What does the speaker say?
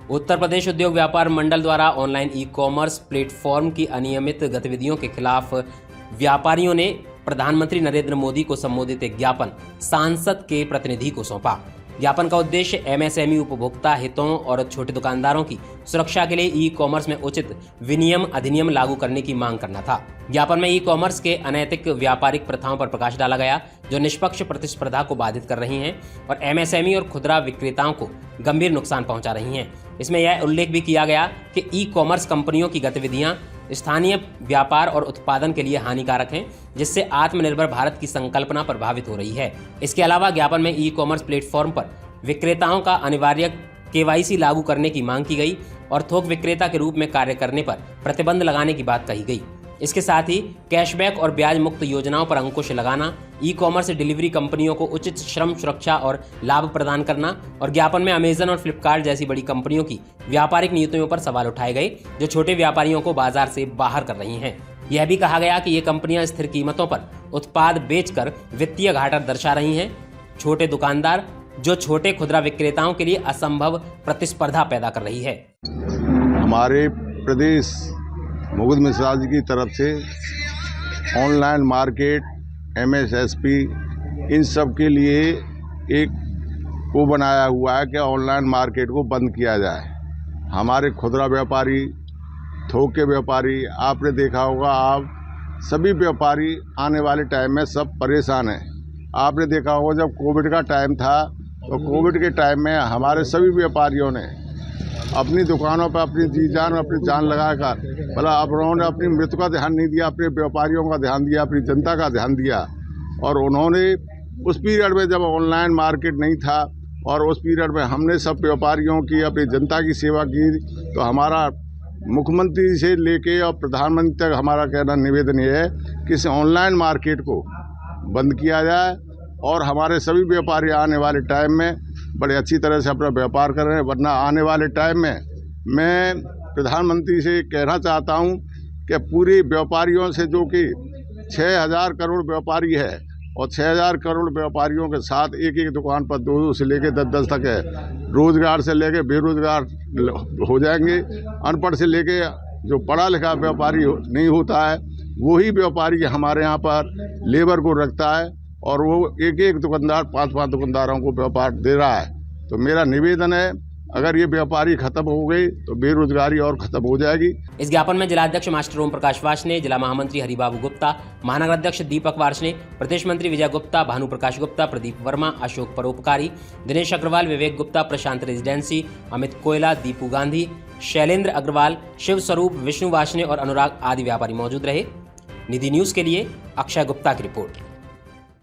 उत्तर प्रदेश उद्योग व्यापार मंडल द्वारा ऑनलाइन ई कॉमर्स प्लेटफॉर्म की अनियमित गतिविधियों के खिलाफ व्यापारियों ने प्रधानमंत्री नरेंद्र मोदी को संबोधित एक ज्ञापन सांसद के प्रतिनिधि को सौंपा। ज्ञापन का उद्देश्य एमएसएमई उपभोक्ता हितों और छोटे दुकानदारों की सुरक्षा के लिए ई कॉमर्स में उचित विनियम अधिनियम लागू करने की मांग करना था। ज्ञापन में ई कॉमर्स के अनैतिक व्यापारिक प्रथाओं पर प्रकाश डाला गया जो निष्पक्ष प्रतिस्पर्धा को बाधित कर रही हैं और एमएसएमई और खुदरा विक्रेताओं को गंभीर नुकसान पहुंचा रही हैं। इसमें यह उल्लेख भी किया गया कि ई कॉमर्स कंपनियों की गतिविधियां स्थानीय व्यापार और उत्पादन के लिए हानिकारक हैं, जिससे आत्मनिर्भर भारत की संकल्पना प्रभावित हो रही है। इसके अलावा ज्ञापन में ई कॉमर्स प्लेटफॉर्म पर विक्रेताओं का अनिवार्य केवाईसी लागू करने की मांग की गई और थोक विक्रेता के रूप में कार्य करने पर प्रतिबंध लगाने की बात कही गई। इसके साथ ही कैशबैक और ब्याज मुक्त योजनाओं पर अंकुश लगाना, ई कॉमर्स डिलीवरी कंपनियों को उचित श्रम सुरक्षा और लाभ प्रदान करना और ज्ञापन में अमेजन और फ्लिपकार्ट जैसी बड़ी कंपनियों की व्यापारिक नीतियों पर सवाल उठाए गए जो छोटे व्यापारियों को बाजार से बाहर कर रही हैं। यह भी कहा गया कि ये कंपनियां स्थिर कीमतों पर उत्पाद बेचकर वित्तीय घाटा दर्शा रही हैं। छोटे दुकानदार जो छोटे खुदरा विक्रेताओं के लिए असंभव प्रतिस्पर्धा पैदा कर रही है। हमारे प्रदेश मुकुंद मिश्रा जी की तरफ से ऑनलाइन मार्केट, एमएसएसपी इन सब के लिए एक वो बनाया हुआ है कि ऑनलाइन मार्केट को बंद किया जाए। हमारे खुदरा व्यापारी, थोक के व्यापारी, आपने देखा होगा, आप सभी व्यापारी आने वाले टाइम में सब परेशान हैं। आपने देखा होगा जब कोविड का टाइम था तो कोविड के टाइम में हमारे सभी व्यापारियों ने अपनी दुकानों पर अपनी जी जान और अपनी जान लगाकर भला अब उन्होंने अपनी मृत्यु का ध्यान नहीं दिया, अपने व्यापारियों का ध्यान दिया, अपनी जनता का ध्यान दिया। और उन्होंने उस पीरियड में जब ऑनलाइन मार्केट नहीं था और उस पीरियड में हमने सब व्यापारियों की, अपनी जनता की सेवा की, तो हमारा मुख्यमंत्री से लेके और प्रधानमंत्री तक हमारा कहना निवेदन ये है कि इस ऑनलाइन मार्केट को बंद किया जाए और हमारे सभी व्यापारी आने वाले टाइम में बड़े अच्छी तरह से अपना व्यापार कर रहे हैं। वरना आने वाले टाइम में मैं प्रधानमंत्री से कहना चाहता हूं कि पूरे व्यापारियों से, जो कि 6,000 करोड़ व्यापारी है और 6,000 करोड़ व्यापारियों के साथ एक एक दुकान पर 2 से लेकर 10 तक है, रोजगार से लेकर बेरोजगार हो जाएंगे। अनपढ़ से लेके जो पढ़ा लिखा व्यापारी नहीं होता है वही व्यापारी हमारे यहाँ पर लेबर को रखता है और वो एक एक दुकानदार 5-5 दुकानदारों को व्यापार दे रहा है। तो मेरा निवेदन है, अगर ये व्यापारी खत्म हो गई तो बेरोजगारी और खत्म हो जाएगी। इस ज्ञापन में जिलाध्यक्ष मास्टर ओम प्रकाश वार्ष्णेय, जिला महामंत्री हरिबाबू गुप्ता, महानगर अध्यक्ष दीपक वार्ष्णेय, प्रदेश मंत्री विजय गुप्ता, भानु प्रकाश गुप्ता, प्रदीप वर्मा, अशोक परोपकारी, दिनेश अग्रवाल, विवेक गुप्ता, प्रशांत रेजिडेंसी, अमित कोयला, दीपू गांधी, शैलेंद्र अग्रवाल, शिव स्वरूप, विष्णु वार्ष्णेय और अनुराग आदि व्यापारी मौजूद रहे। निधि न्यूज के लिए अक्षय गुप्ता की रिपोर्ट।